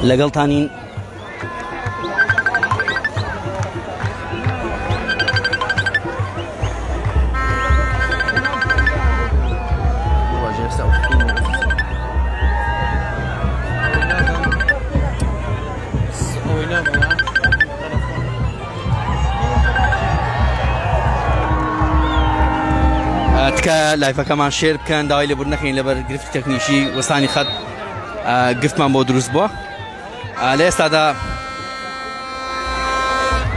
لەگەڵتانین تکە لایفەکەمان شێر بکەن داوای لێبوور نەکەین لەبەر گرفتی تەکنیکی وەستانی خەت گفتمان بۆ دروست بووە لە ئێستادا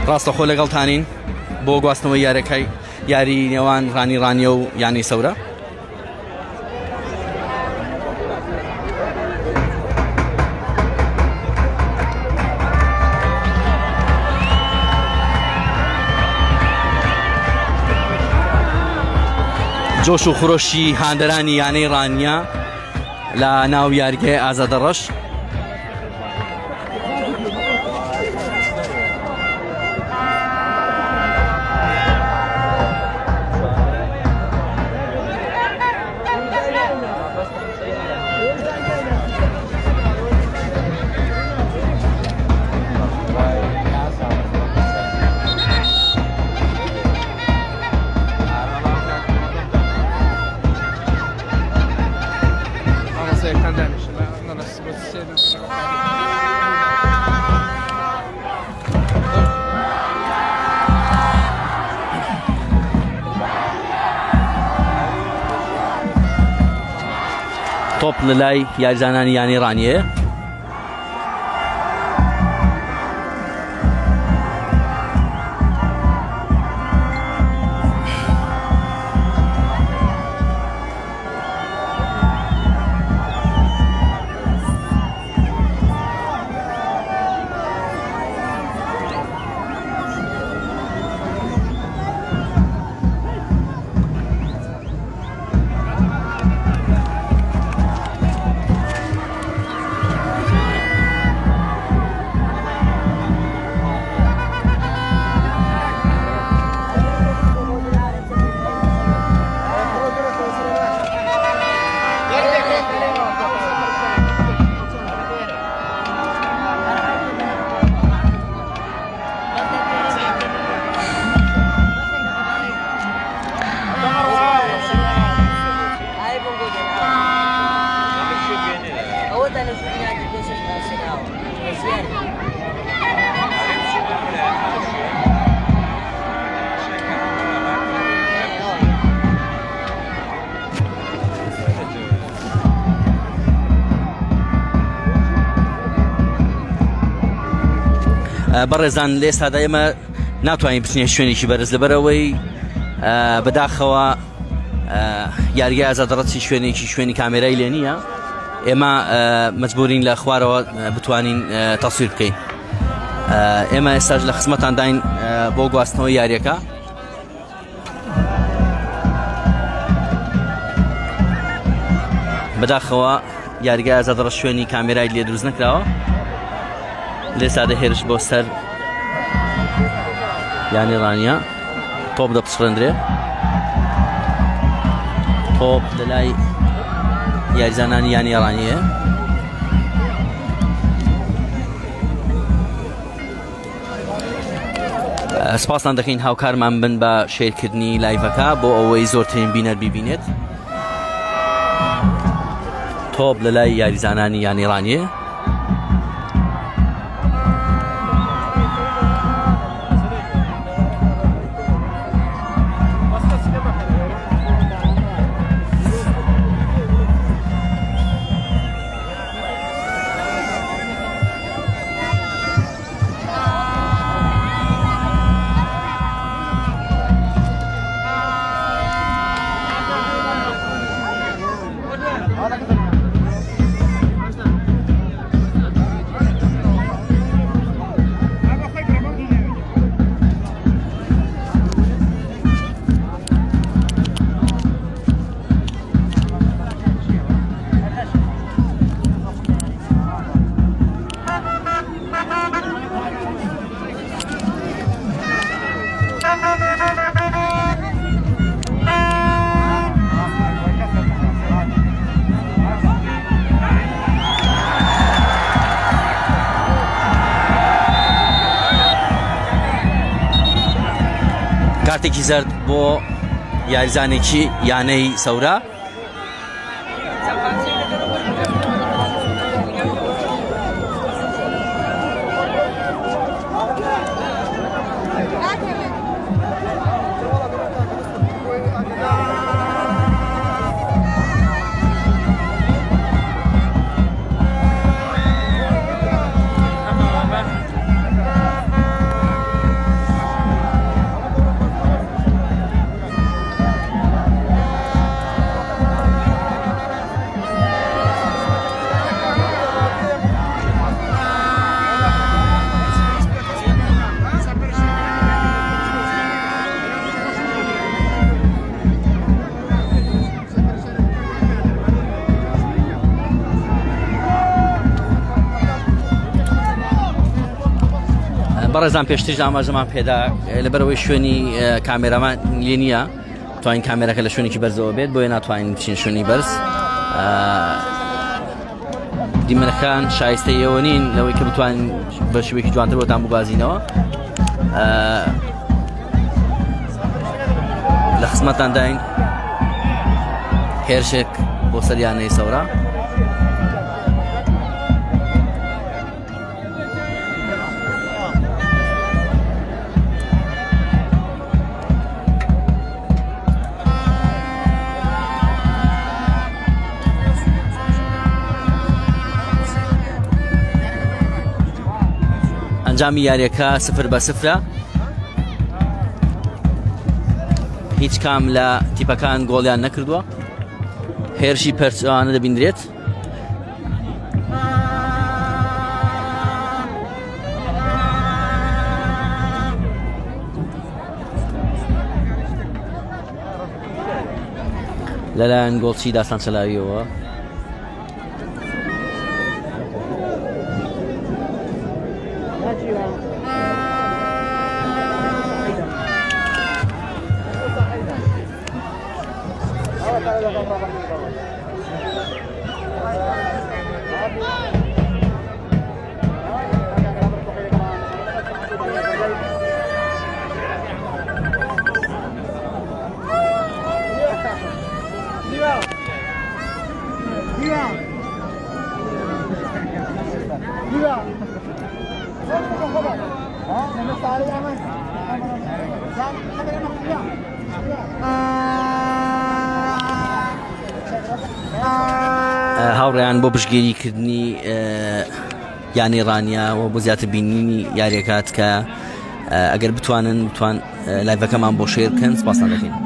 ڕاستەخۆ لەگەڵتانین بۆ گواستنەوەی یارەکەی یاری نێوان ڕانیە و یانی سەورە جۆش و خۆشی هاندەرانی یانەی ڕانیە لە ناو یاریگەی ئازادەڕەش تۆپ لەلای یاریزانانی یانی ڕانیە بەڕێزان لە ئێستادا ئێمە ناتوانین بچینە شوێنێکی بەرز لەبەرەوەی بەداخەوە یاریگای ئازادەڕەتی شوێنی کامێرای لێ نییە ئێمە مەجبورین لە خوارەوە بتوانین تەسویر بکەین ئێمە ئێستاش لە خزمەتان داین بۆ گواستنەوەی یاریەکە بەداخەوە یاریگای ئازادەڕەت شوێنی کامێرای لێ دروست نەکراوە لێسادە هێرش بۆ سەر یانی ڕانیە تۆپ دەپسڕێندرێ تۆپ لەلای یاریزانانی یانی ڕانیە سپاسان دەکەین هاوکارمان بن بە شێرکردنی لایڤەکە بۆ ئەوەی زۆرترین بینەر بیبینێت تۆپ لەلای یاریزانانی یانی ڕانیە کارتێکی زەرد بۆ یاریزانێکی یانەی سەورە. بەڕێزان پێشتر ئاماژەمان پێدا لەبەرەوەی شوێنی کامێرامان لێ نییە توانین کامێرەکە لە شوێنێکی بەرزەوە بێت بۆیە ناتوانین بچین شوێنی بەرز. دیمەنەکان شایستەی ئێوە نین لەوەی کە بتوانین بە شێوەیەکی جوانتر بۆتان بگوازینەوە. لە خزمەتتان داین هێرشێک بۆ سەر یانەی سەورە. ئەنجامی یاریەکە 0-0. هیچ کام لە تیپەکان گۆڵیان نەکردووە. هێرشی پەرچەوانە دەبیندرێت. لەلایەن گۆڵچی داستان چەلاویەوە. هاوڕێیان بۆ پشتگیریکردنی یانی ڕانیە و بۆ زیاتر بینینی یاریەکات کە ئەگەر بتوان لایڤەکەمان بۆ شێر بکەن سپاسان دەکەین.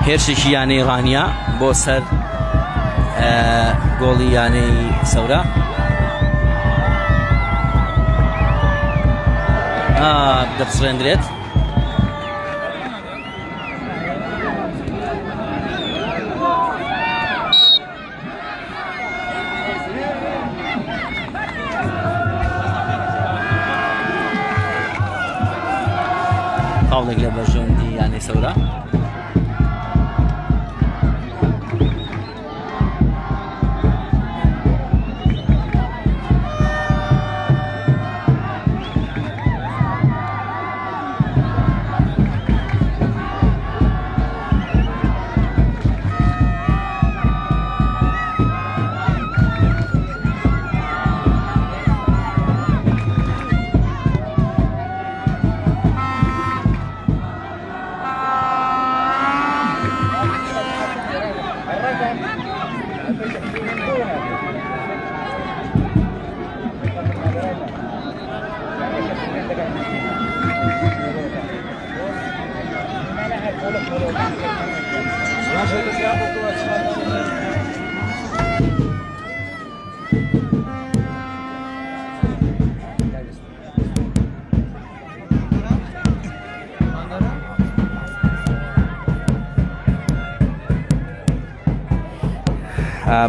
هێرشێکی یانەی ڕانیە بۆ سەر گۆڵی یانەی سەورە. دەپسڕێندرێت. فاولێک لە بەرژەوەندی یانەی سەورە.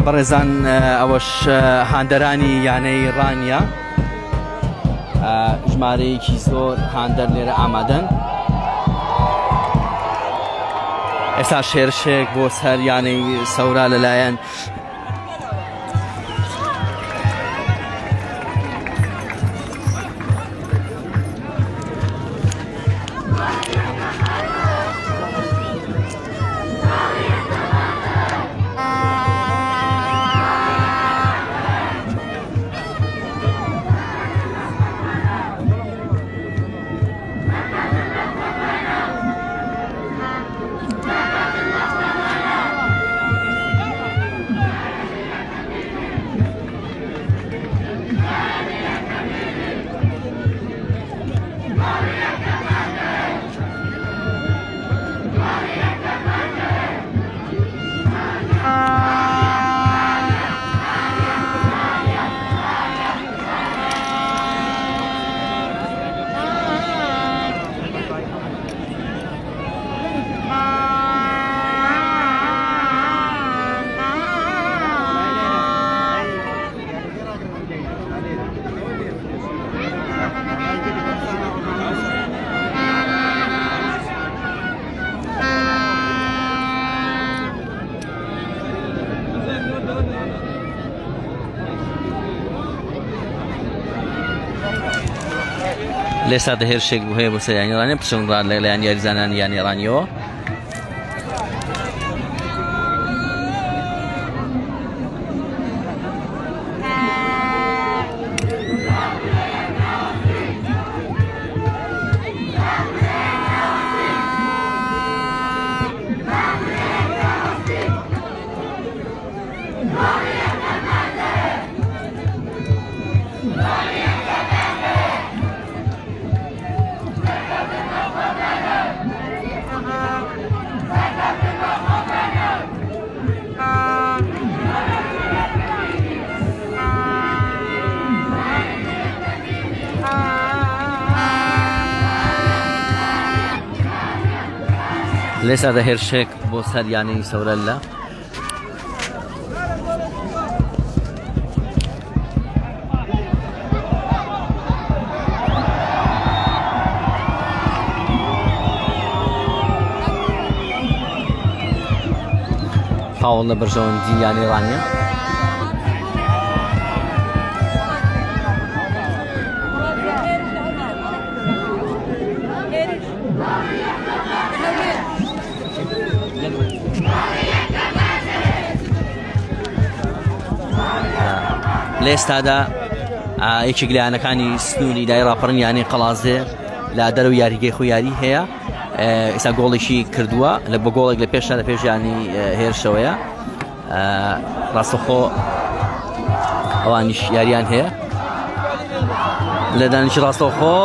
بەڕێزان ئەوەش هاندەرانی یانەی ڕانیە ژمارەیەکی زۆر هاندەر لێرە ئامادەن ئێستا شێرشێک بۆ سەر یانەی سەورا لەلایەن لێستا هێرشێک بوو هەیە بۆ سەر یانی ڕانیە پچڕا لەلایەن یاریزانانی یانی ڕانیەوە لێستا هێرشێک بۆ سەر یانەی سەورە لە فاوڵ لە بەرژەوەندی یانی ڕانیە لێستادا یەکێک لایەنەکانی سنووری دای ڕاپەڕن یانی قەڵازێ لە دەرەوە یاریگەی خۆ یاری هەیە ئێستا گۆڵێکی کردووە لە بە گۆڵێک لە پێشدا لە پێش ینی هێرشەوەیە ڕاستەخۆ ئەوانیش یاریان هەیە لە دانیشی ڕاستەخۆ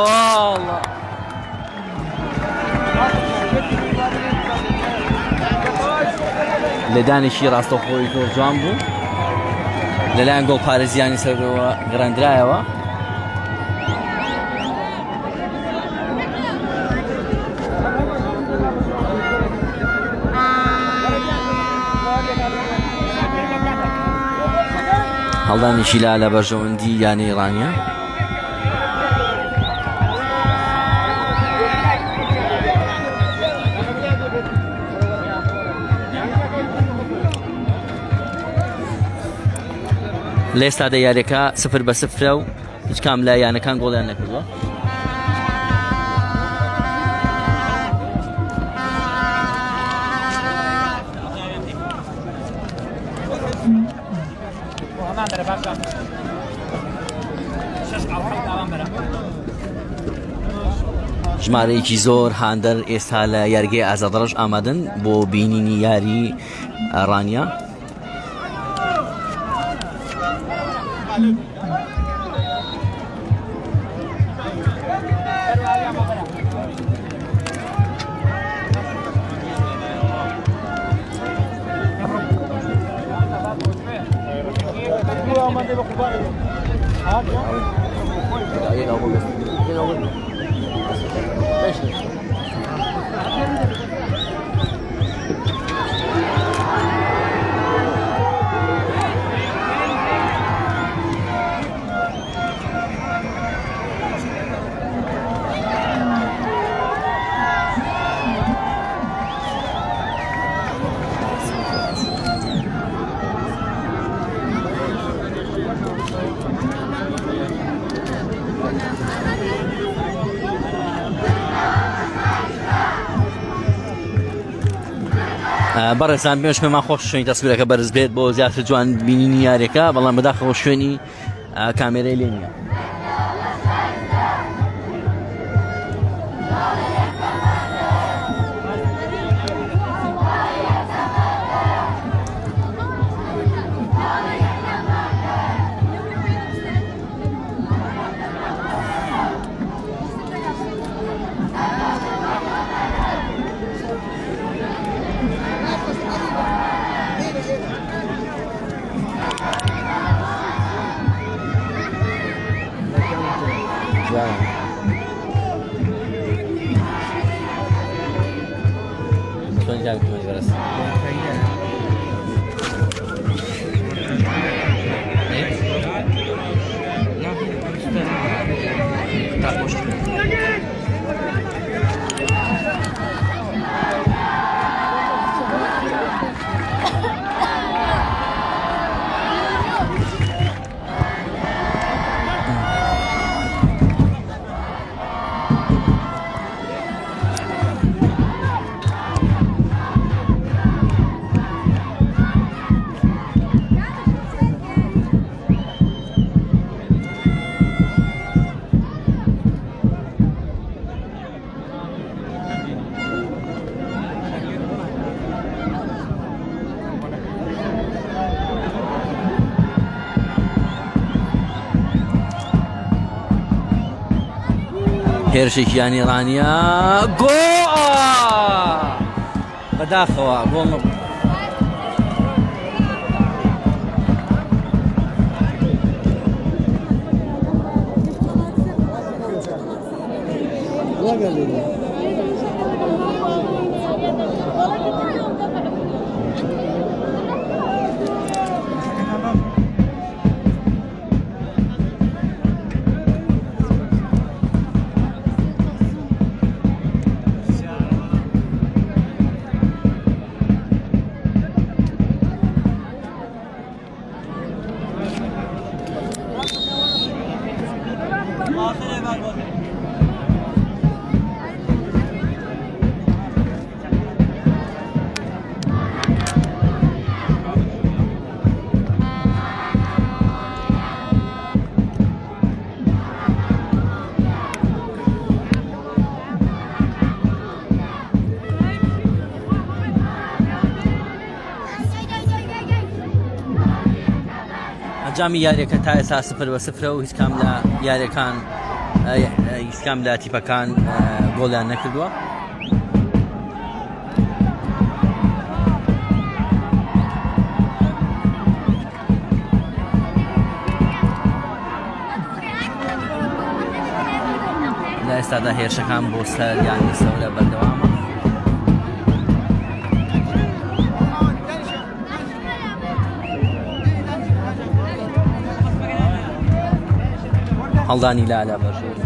لە دانیشی ڕاستەخۆی زۆر جوان بوو لەلایەن گۆڵ پارێزیانی سەرەوە گەڕاندرایەوە هەڵدانیشی لا لە بەرژەوەندی یانەی ڕانیە لێستادا یاریەکە 0-0 و هیچ کام لە یانەکان گۆڵیان نەکردووە ژمارەیەکی زۆر هاندەر ئێستا لە یاریگەی ئازادڕەش ئامادەن بۆ بینینی یاری ڕانیە بەڕێزان بێ شوێنمان خۆش شوێنی تەسویرەکە بەرز بێت بۆ زیاتر جوان بینینی یاریەکە بەڵام بەداخەوە شوێنی کامێرەی لێ نییە. هێرشێکی یانی ڕانیە گۆ بەداخەوە گۆڵ نەبوو. ئەنجامی یاریەکە تا ئێستا 0-0 و هیچ کام لە یاریەکان هیچ کام لە تیپەکان گۆڵیان نەکردووە. لە ئێستادا هێرشەکان بۆ سەر یانی سەورە بەردەوامە. هەڵدانی لالا بەژێر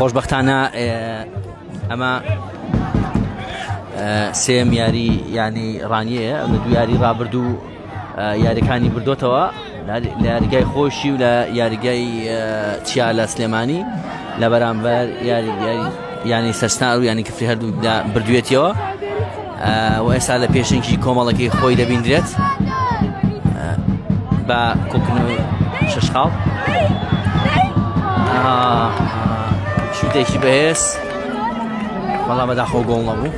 خۆشبەختانە ئەمە سێم یاری ینی ڕانیەیە لە دوو یاری ڕابردوو یاریەکانی بردوتەوە لە یاریگای خۆشی و لە یاریگای چیا لە سلێمانی لە بەرامبەر ینی سەرسنار و ینی کفری هەردوو بردوێتیەوە و ئێستا لە پێشنگی کۆمەڵەکەی خۆی دەبیندرێت بە کۆکردنەوەی شەشخاڵ شوتێکی بەهێز بەڵام بەداخەوە گۆڵ نەبوو.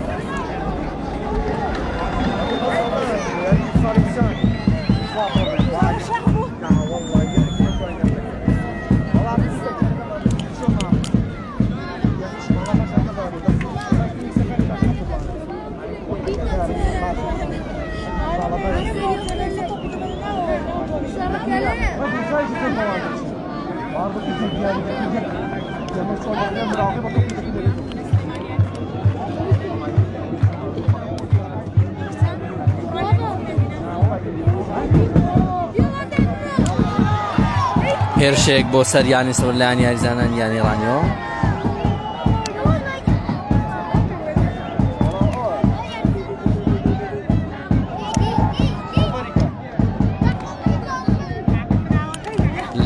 هێرشێک بۆ سەر یانی سەورلایەن یاریزانان یانی ڕانیەوە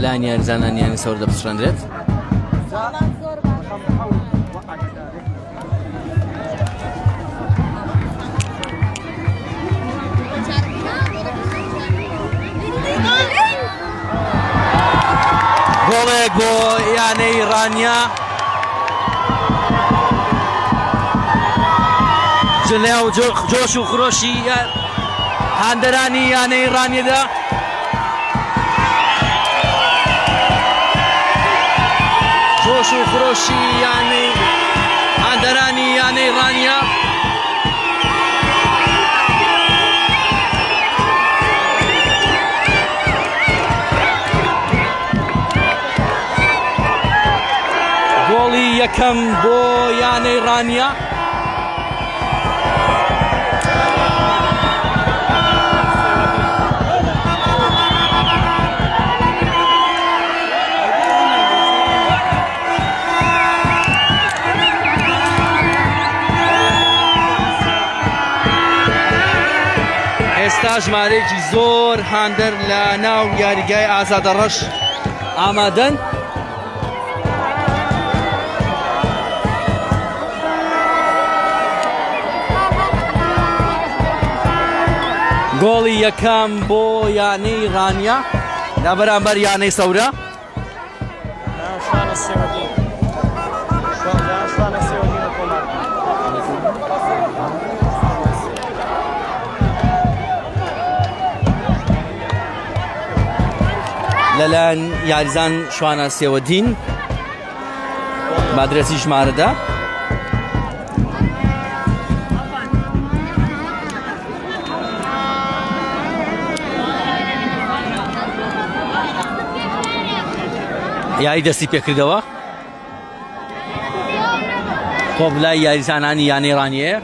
لایەن یاریزانان یانی سەور دەپسڕەندرێت. گۆڵێک بۆ یانەی ڕانیە جلێ و جۆش و خرۆشی هاندەرانی یانەی ڕانیەدا جۆش و خرۆشی یانەی هاندەرانی یانەی ڕانیە گۆڵی یەکەم بۆ یانەی ڕانیە ئێستا ژمارەیەکی زۆر هاندەر لە ناو یاریگای ئازادە ڕەش ئامادەن. گۆڵی یەکەم بۆ یانەی ڕانیە لە بەرامبەر یانەی سەورە. لەلایەن یاریزان شوانە سێوەدین بادرێتی ژمارەدا یاری دەستی پێکردەوە تۆپ لای یاریزانانی یانەی ڕانیەیە.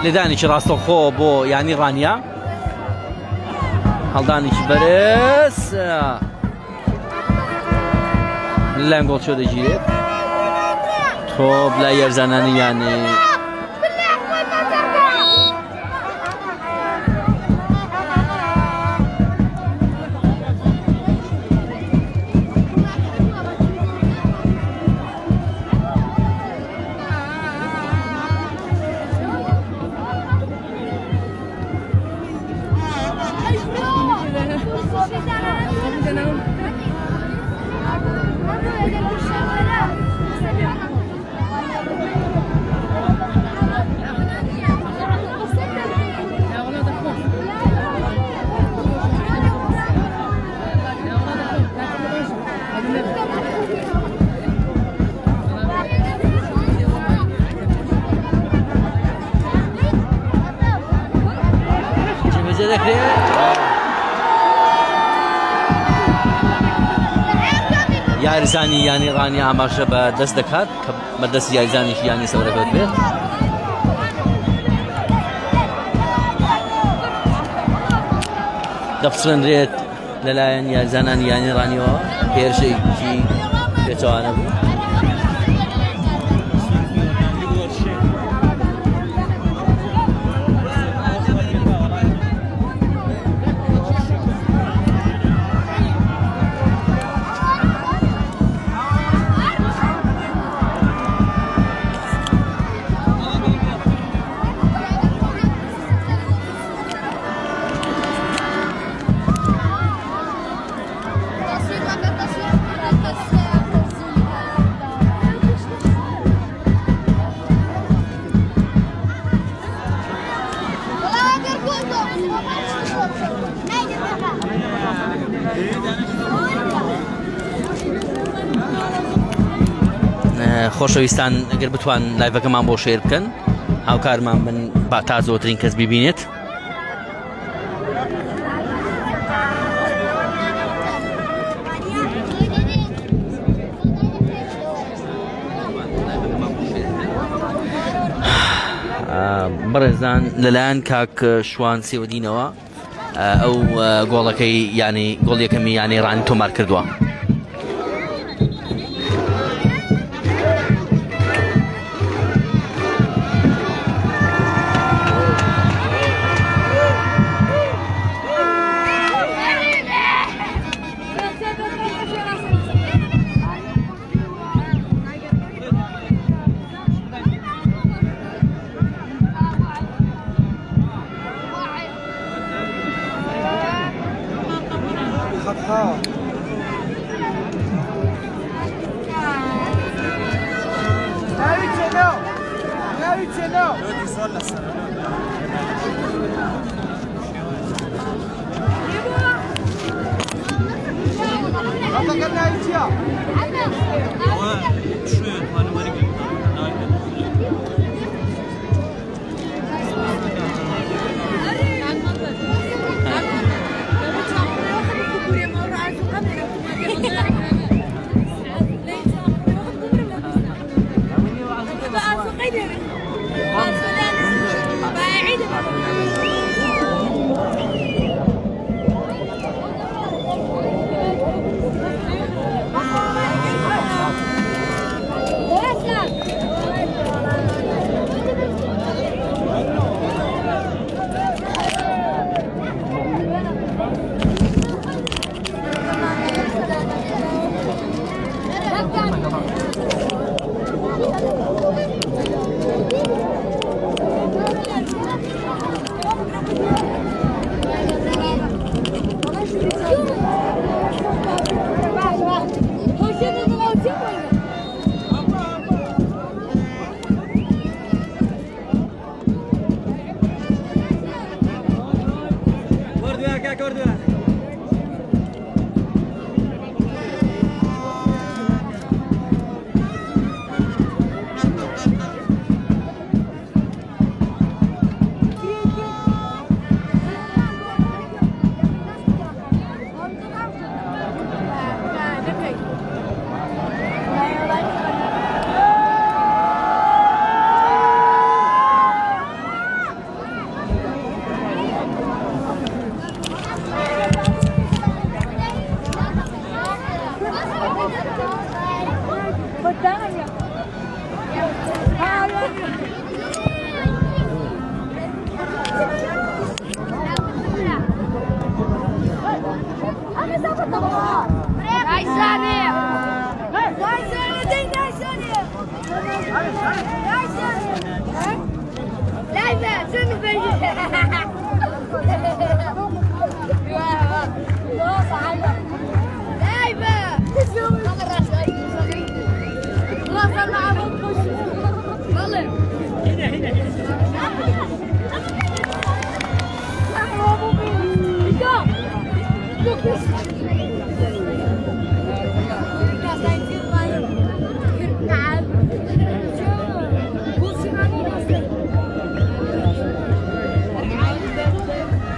لێدانێکی ڕاستەوخۆ بۆ یانی ڕانیە هەڵدانێکی بەرز لەلایەن گۆڵچۆ دەگیرێت تۆپ لای یاریزانانی یانی ئەدرێ یاریزانی یانی ڕانیە ئاماژە بە دەست دەکات کە بەدەست یاریزانیشی یانی سەورەکەوت بێت دەپسڕێنرێت لەلایەن یاریزانانی یانی ڕانیەوە هێرشێکی پێچەوانە بوو خۆشەویستان ئەگەر بتوان لایڤەکەمان بۆ شێر بکەن هاوکارمان من با تا زۆرترین کەس ببینێت بەڕێزان لەلایەن کاک شوان سێوەدینەوە ئەو گۆڵەکەی ینی گۆڵ یەکەمی یانی ڕانی تۆمار کردووە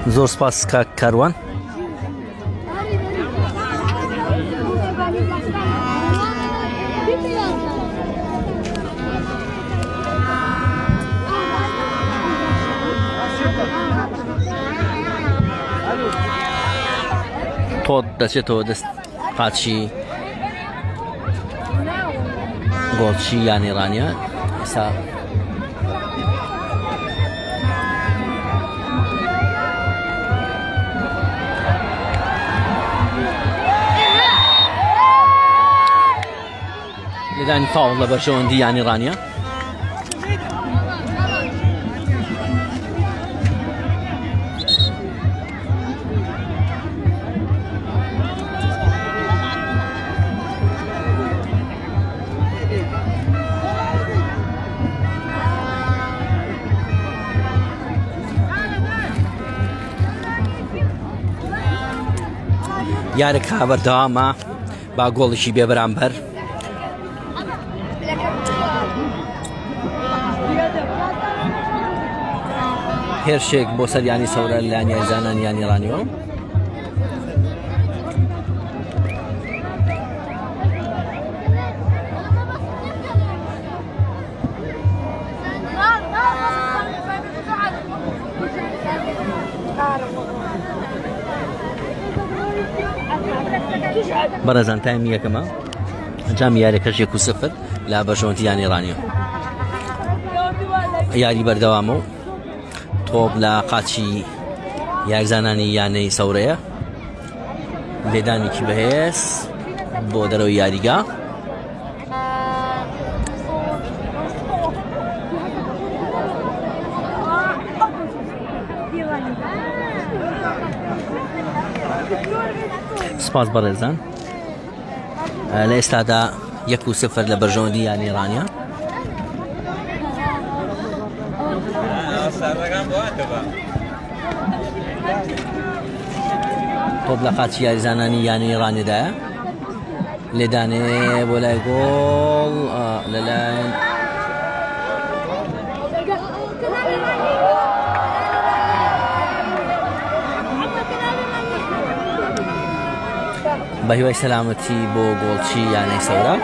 زۆر سپاس کاک کاروان. تۆ دەچێتەوە دەست قاچی گۆڵچی یانی ڕانیە. ئێستا لێدانی فاوڵ لە بەرژەوەندی یانی ڕانیە. یارێک بەردەوامە با گۆڵێکی بێ بەرامبەر. هێرشێک بۆ سەر یانی سەورە لە لانیای زانان یانی ڕانیەوە. بەڕێزان تایمی یەکەمە ئەنجامی یاریەکەش 1-0 لە بەرژەوەندی یانی ڕانیە. یاری بەردەوامە و تۆپ لە قاچی یاریزانانی یانەی سەورەیە. لێدانێکی بەهێز بۆ دەرەوەی یاریگا. سپاس بەڕێزان. لە ئێستادا 1-0 لە بەرژەوەندی یانی ڕانیە. تۆپ لە قاچی یاریزانانی یانی ڕانیەدایە. لێدانێ بۆ لای گۆڵ لەلایەن بە هیوای سەلامەتی بۆ گۆڵچی یانەی سەورە.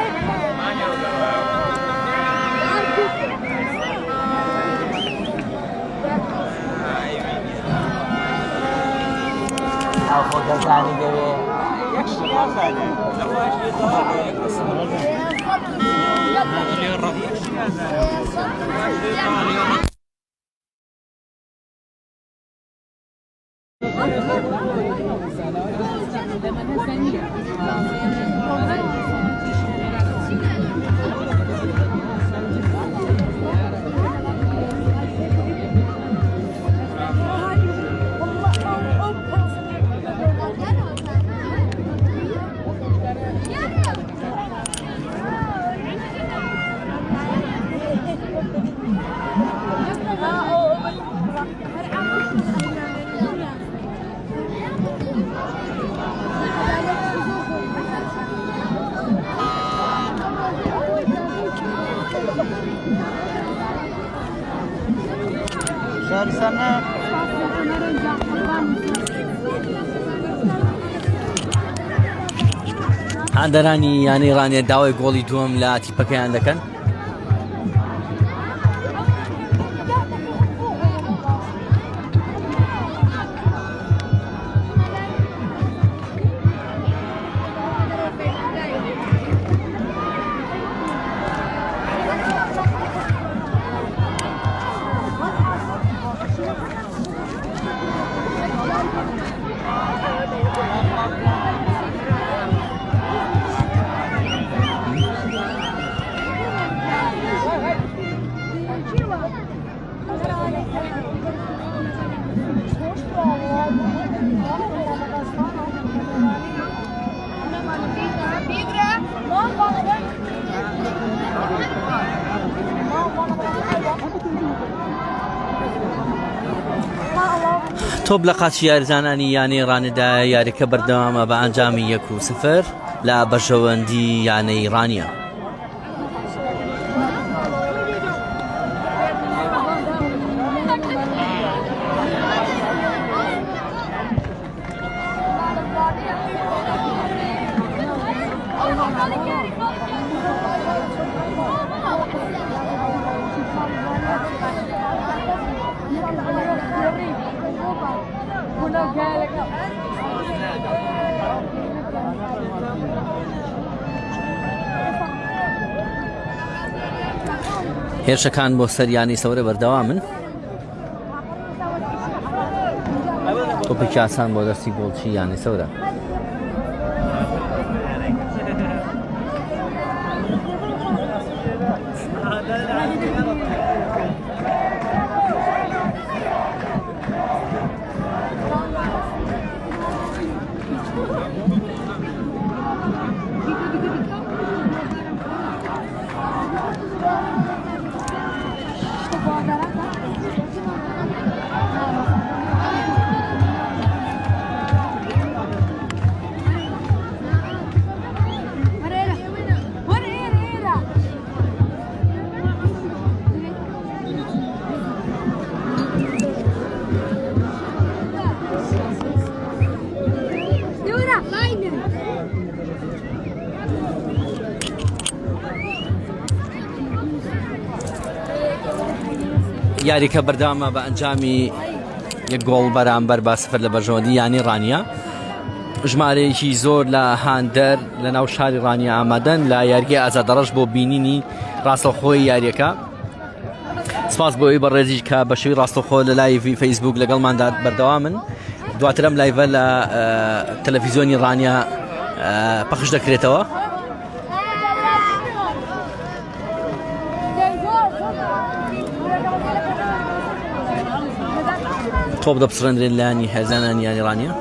هاندەرانی یانی ڕانیە داوای گۆڵی دووەم لە تیپەکەیان دەکەن. تۆپ لە قاچی یاریزانانی یانەی ڕانیەدا. یاریەکە بەردەوامە بە ئەنجامی 1-0 لە بەرژەوەندی یانەی ڕانیە. هێرشەکان بۆ سەریانی سەورە بەردەوامن تۆپێکی ئاسان بۆ دەستی گۆڵچی یانی سەورە یاریکە بەردەوامە بە ئەنجامی یەک گۆڵ بەرامبەر با سفر لە بەرژەوەندی یانی ڕانیە ژمارەیەکی زۆر لە هاندەر لە ناو شاری ڕانیە ئامادەن لە یاریگەی ئازادەڕەش بۆ بینینی ڕاستەوخۆی یاریەکە سپاس بۆی بەڕێزی کە بە شێوەی ڕاستەوخۆ لە لایڤی فەیسبوک لەگەڵماندا بەردەوامن دواتر ئەم لایڤە لە تەلەڤیزیۆنی ڕانیە پەخش دەکرێتەوە تۆپ دەپسڕێنرێن لایانی هێزانانی یانی ڕانیە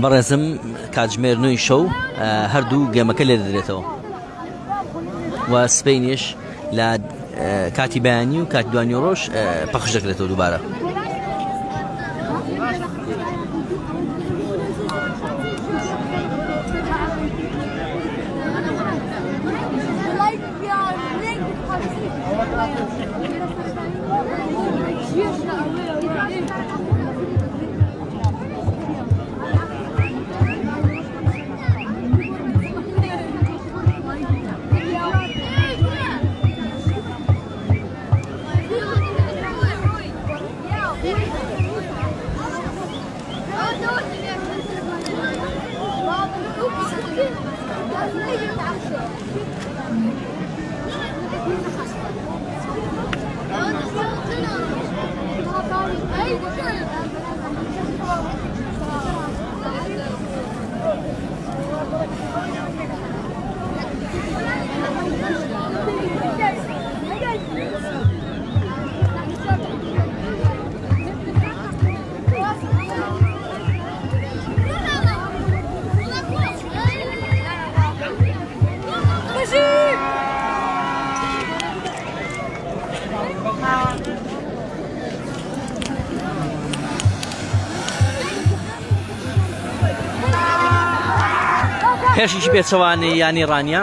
بەڕێزم کاتژمێرنەوەی شەو هەردوو گێمەکە لێ دەدرێتەوە و سبەینیش لە کاتی بەیانی و کاتی دوانی ڕۆژ پەخش دەکرێتەوە دووبارە پێشیشی پێچەوانی یانی ڕانیە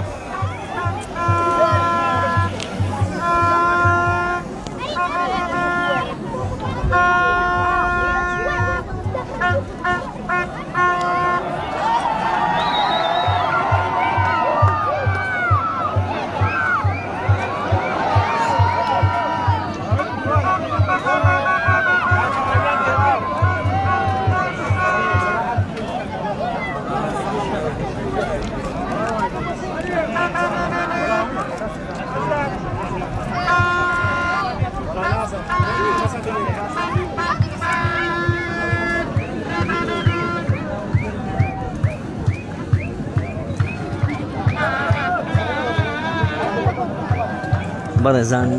بەڕێزان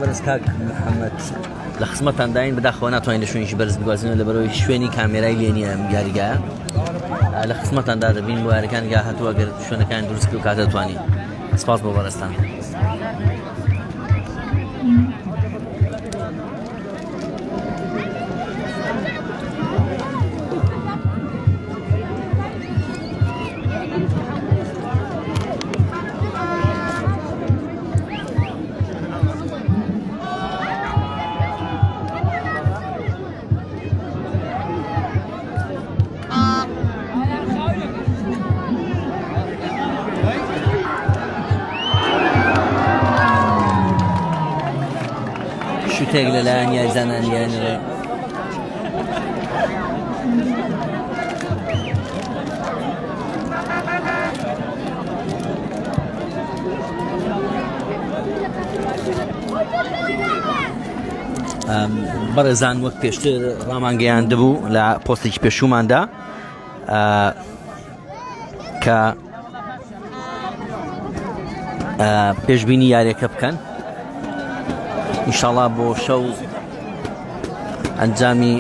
بەرز کاک محەممەد لە خزمەتان داین بەداخەوە ناتوانین لە شوێنیشی بەرز بگوازینەوە لەبەرەوەی شوێنی کامێرای لێنیە ئەم یاریگایە لە خزمەتاندا دەبین بۆ یاریەکانگا هەتووە گەر شوێنەکان دروست و کات دەتوانین سپاس بۆ بەڕێستان شوتێک لەلایەن یاریزانان یانرێ بەڕێزان وەک پێشتر ڕامانگەیاندبوو لە پۆستێکی پێشووماندا کە پێشبینی یاریەکە بکەن ئینشاڵڵا بۆ شەو ئەنجامی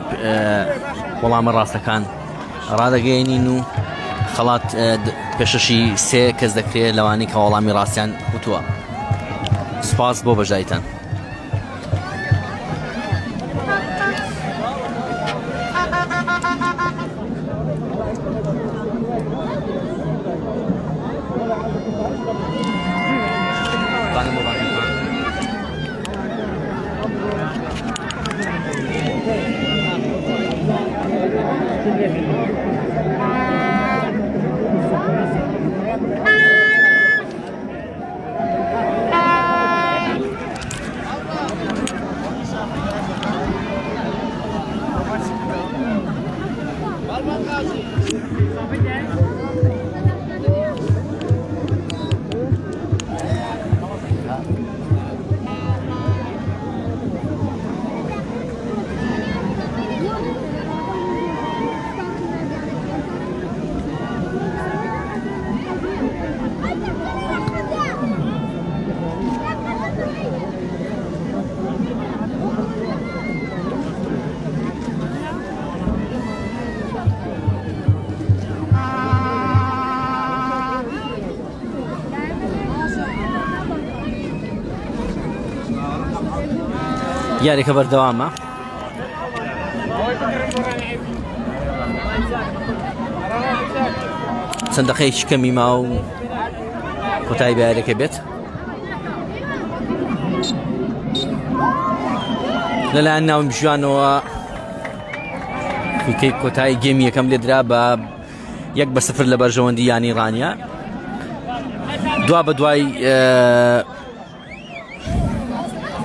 وەڵامە ڕاستەکان ڕادەگەیەنین و خەڵات پێشەشی سێ کەس دەکرێت لەوانەی کە وەڵامی ڕاستیان وتووە. سپاس بۆ بەژایتان. یاریەکە بەردەوامە. چەند دەقەیەکی کەمی ماوە و کۆتایی بە یاریەکە بێت. لەلایەن ناومیژوانەوە فیکەی کۆتایی گێمی یەکەم لێدرا بە 1-0 لە بەرژەوەندی یانی ڕانیە. دوا بە دوای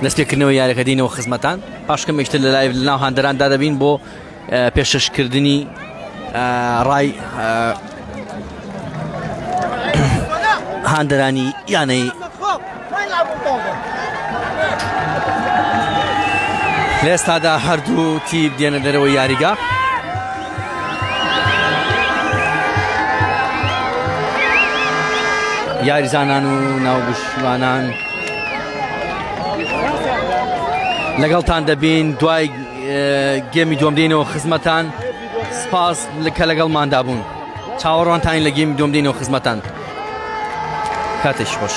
دەستپێکردنەوە یاریەکە دینەوە خزمەتان. پاشکەمێکتر لە لای ناو هاندەراندا دەبین بۆ پێشەشکردنی ڕای هاندەرانی یانەی لە ئێستادا هەردوو تیپ دێنە دەرەوە یاریگا. یاریزانان و ناوگشتوانان لەگەڵتان دەبین دوای گێمی دووەم دێنەوە خزمەتان. سپاس کە لەگەڵماندا بوون. چاوەڕوانتان لە گێمی دووەم دێنەوە خزمەتان. کاتێکی خۆش.